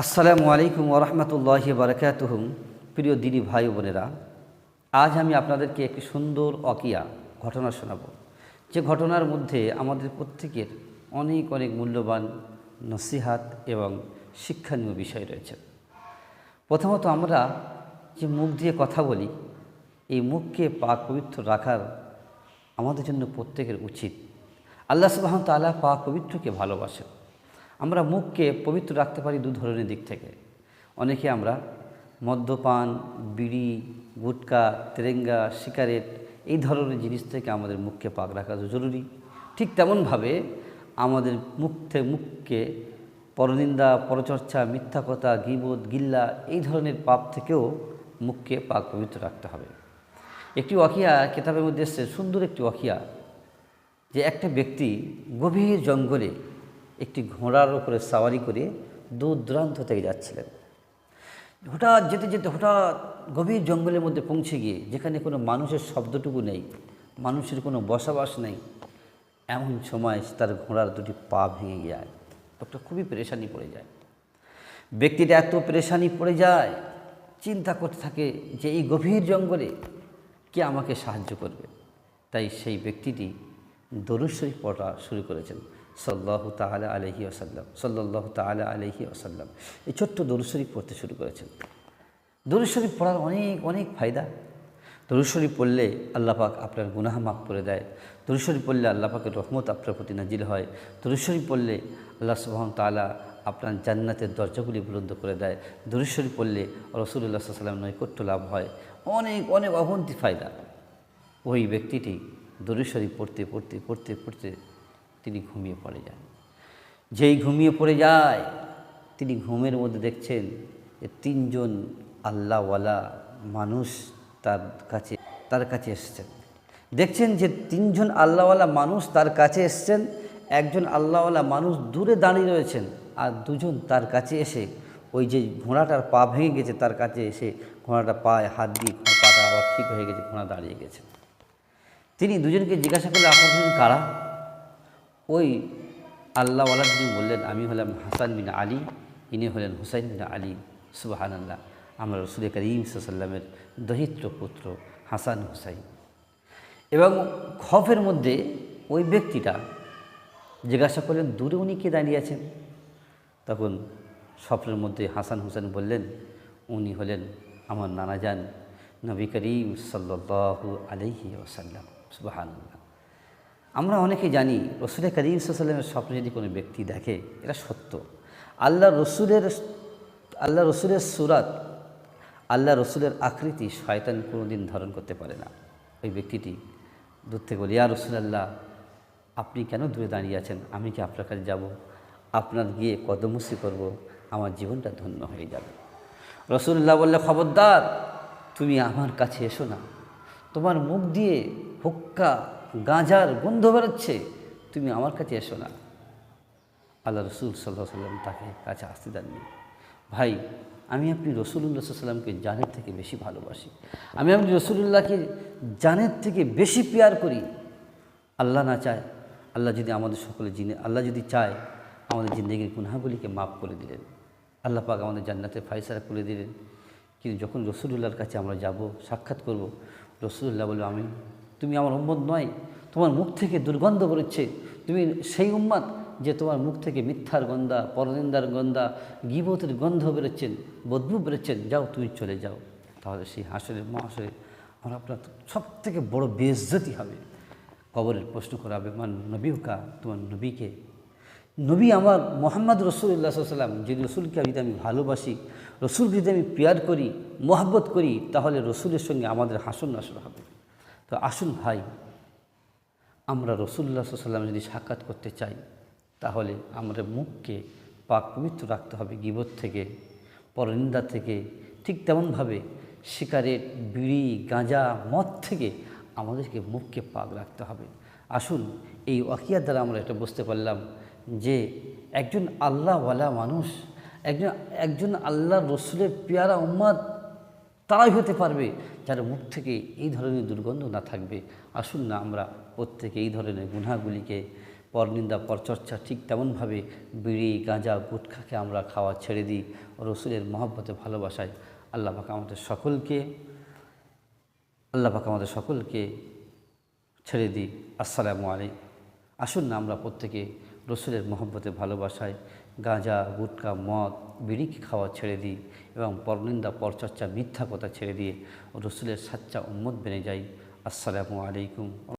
আসসালামু আলাইকুম ওরহমতুল্লাহি বারাকাতুহু। প্রিয় দিনী ভাই বোনেরা, আজ আমি আপনাদেরকে একটি সুন্দর অকিয়া ঘটনা শোনাব, যে ঘটনার মধ্যে আমাদের প্রত্যেকের অনেক অনেক মূল্যবান নসিহাত এবং শিক্ষণীয় বিষয় রয়েছে। প্রথমত, আমরা যে মুখ দিয়ে কথা বলি, এই মুখকে পাক পবিত্র রাখার আমাদের জন্য প্রত্যেকের উচিত। আল্লাহ সুবহানাহু ওয়া তাআলা পাক পবিত্রকে ভালোবাসেন। আমরা মুখকে পবিত্র রাখতে পারি দু ধরনের দিক থেকে। অনেকে আমরা মদ্যপান, বিড়ি, গুটকা, তেরেঙ্গা, সিগারেট এই ধরনের জিনিস থেকে আমাদের মুখকে পাক রাখা জরুরি। ঠিক তেমনভাবে আমাদের মুখকে পরনিন্দা, পরচর্চা, মিথ্যা কথা, গীবত, গিল্লা এই ধরনের পাপ থেকেও মুখকে পাক পবিত্র রাখতে হবে। একটি ওয়াকিয়া কিতাবের মধ্যে এসেছে, সুন্দর একটি ওয়াকিয়া, যে একটা ব্যক্তি গভীর জঙ্গলে একটি ঘোড়ার উপরে সাওয়ারি করে দূর দূরান্ত থেকে যাচ্ছিলেন। হঠাৎ যেতে যেতে হঠাৎ গভীর জঙ্গলের মধ্যে পৌঁছে গিয়ে, যেখানে কোনো মানুষের শব্দটুকু নেই, মানুষের কোনো বসবাস নেই, এমন সময় তার ঘোড়ার দুটি পা ভেঙে যায়। লোকটা খুবই পেরেশানি পড়ে যায়। ব্যক্তিটা এত পেরেশানি পড়ে যায়, চিন্তা করতে থাকে যে এই গভীর জঙ্গলে কে আমাকে সাহায্য করবে। তাই সেই ব্যক্তিটি দরুদ শরীফ পড়া শুরু করেছেন, সাল্লাল্লাহু তাআলা আলাইহি ওয়াসাল্লাম, সাল্লাল্লাহু তাআলা আলাইহি ওয়াসাল্লাম। এই ছোট্ট দরুদ শরীফ পড়তে শুরু করেছেন। দরুদ শরীফ পড়ার অনেক অনেক ফায়দা। দরুদ শরীফ পড়লে আল্লাহ পাক আপনার গুনাহ মাফ করে দেয়। দরুদ শরীফ পড়লে আল্লাহ পাকের রহমত আপনার প্রতি নাজিল হয়। দরুদ শরীফ পড়লে আল্লাহ সুবহানাহু ওয়া তাআলা আপনার জান্নাতের দরজাগুলি বুলন্দ করে দেয়। দরুদ শরীফ পড়লে রাসূলুল্লাহ সাল্লাল্লাহু আলাইহি ওয়াসাল্লাম নৈকট্য লাভ হয়। অনেক অনেক অগন্তি ফায়দা। ওই ব্যক্তিটি দরুদ শরীফ পড়তে পড়তে পড়তে পড়তে তিনি ঘুমিয়ে পড়ে যান। যেই ঘুমিয়ে পড়ে যায়, তিনি ঘুমের মধ্যে দেখছেন যে তিনজন আল্লাহওয়ালা মানুষ তার কাছে এসছেন। দেখছেন যে তিনজন আল্লাহওয়ালা মানুষ তার কাছে এসছেন। একজন আল্লাহওয়ালা মানুষ দূরে দাঁড়িয়ে রয়েছেন, আর দুজন তার কাছে এসে ওই যে ঘোড়াটার পা ভেঙে গেছে তার কাছে এসে ঘোড়াটা পায়ে হাত দিয়ে পাটা আবার ঠিক হয়ে গেছে, ঘোড়া দাঁড়িয়ে গেছে। তিনি দুজনকে জিজ্ঞাসা করলে, আপনার দুজন কারা? ওই আল্লাহওয়ালা তিনি বললেন, আমি হলাম হাসান বিন আলী, ইনি হলেন হুসাইন বিন আলী। সুবহানাল্লাহ, আমরা রাসূল করিম সাল্লাল্লাহু আলাইহি ওয়াসাল্লামের দহিত্র পুত্র হাসান হুসাইন। এবং খফের মধ্যে ওই ব্যক্তিটা জিজ্ঞাসা করলেন, দূরে উনি কে দাঁড়িয়ে আছেন? তখন স্বপ্নের মধ্যে হাসান হুসাইন বললেন, উনি হলেন আমার নানাজান নবী করিম সাল্লাল্লাহু আলাইহি ওয়াসাল্লাম। সুবহানাল্লাহ। আমরা অনেকে জানি রাসূল করিম সাল্লাল্লাহু আলাইহি ওয়াসাল্লামের স্বপ্নে যদি কোনো ব্যক্তি দেখে, এটা সত্য। আল্লাহ রসুলের সুরাত, আল্লাহ রসুলের আকৃতি শয়তান কোনোদিন ধারণ করতে পারে না। ওই ব্যক্তিটি দূর থেকে বলে, ইয়া রাসূলুল্লাহ, আপনি কেন দূরে দাঁড়িয়ে আছেন? আমি কি আপনার কাছে যাব? আপনার গিয়ে কদমুসি করব, আমার জীবনটা ধন্য হয়ে যাবে। রাসূলুল্লাহ বললে, খবরদার, তুমি আমার কাছে এসো না। তোমার মুখ দিয়ে হুক্কা গাঁজার গন্ধ বেরোচ্ছে, তুমি আমার কাছে এসো না। আল্লাহ রসুল সাল্লাল্লাহু আলাইহি ওয়াসাল্লাম তাকে কাছে আসতে দেননি। ভাই, আমি আপনি রাসূলুল্লাহ সাল্লাল্লাহু আলাইহি ওয়াসাল্লামকে জানের থেকে বেশি ভালোবাসি। আমি আপনি রাসূলুল্লাহকে জানের থেকে বেশি প্যার করি। আল্লাহ না চায়, আল্লাহ যদি আমাদের সকলে আল্লাহ যদি চায় আমাদের জিন্দেগির গুনাহগুলিকে মাফ করে দিলেন, আল্লাহ পাক আমাদের জান্নাতের ফায়সালা করে দিলেন। কিন্তু যখন রাসূলুল্লাহর কাছে আমরা যাব, সাক্ষাৎ করব, রাসূলুল্লাহ বলবে, তুমি আমার উম্মত নয়, তোমার মুখ থেকে দুর্গন্ধ বেরোচ্ছে, তুমি সেই উম্মত যে তোমার মুখ থেকে মিথ্যার গন্ধা, পরনিন্দার গন্ধা, গীবতের গন্ধ বেরোচ্ছেন, বদবু বেরোচ্ছেন, যাও তুমি চলে যাও। তাহলে সেই হাসরের মহাশরে আপনার সব থেকে বড় বেইজ্জতি হবে। কবরের প্রশ্ন করাবে, মান নবীকা, তোমার নবীকে? নবী আমার মুহাম্মদ রাসূলুল্লাহ সাল্লাল্লাহু আলাইহি ওয়াসাল্লাম। যে রসুলকে যদি আমি ভালোবাসি, রসুলকে যদি আমি প্যার করি, মহব্বত করি, তাহলে রসুলের সঙ্গে আমাদের হাসর নাসর হবে। তো আসুন ভাই, আমরা রাসূলুল্লাহ সাল্লাল্লাহু আলাইহি ওয়াসাল্লাম যদি সাক্ষাৎ করতে চাই, তাহলে আমাদের মুখকে পাক পবিত্র রাখতে হবে গীবত থেকে, পরনিন্দা থেকে। ঠিক তেমনভাবে সিগারেট, বিড়ি, গাঁজা, মদ থেকে আমাদেরকে মুখকে পাক রাখতে হবে। আসুন, এই ওয়াকিয়ার দ্বারা আমরা এটা বুঝতে পারলাম যে একজন আল্লাহওয়ালা মানুষ, একজন আল্লাহ রসুলের পেয়ারা উম্মত তারাই হতে পারবে যার মুখ থেকে এই ধরনের দুর্গন্ধ না থাকবে। আসুন না আমরা প্রত্যেকে এই ধরনের গুনাহগুলিকে পরনিন্দা পরচর্চা ঠিক তেমনভাবে বিড়ি গাঁজা গুটখাকে আমরা খাওয়া ছেড়ে দিই রসুলের মহব্বতে ভালোবাসায় আল্লাহ পাক আমাদের সকলকে ছেড়ে দিই। আসসালামু আলাইকুম। আসুন না আমরা প্রত্যেকে রসুলের মহব্বতে ভালোবাসায় গাঁজা গুটকা মদ বিড়িকে খাওয়া ছেড়ে দিই এবং পরনিন্দা পরচর্চা মিথ্যা কথা ছেড়ে দিয়ে রসুলের সাচ্চা উম্মত বেনে যাই। আসসালামু আলাইকুম।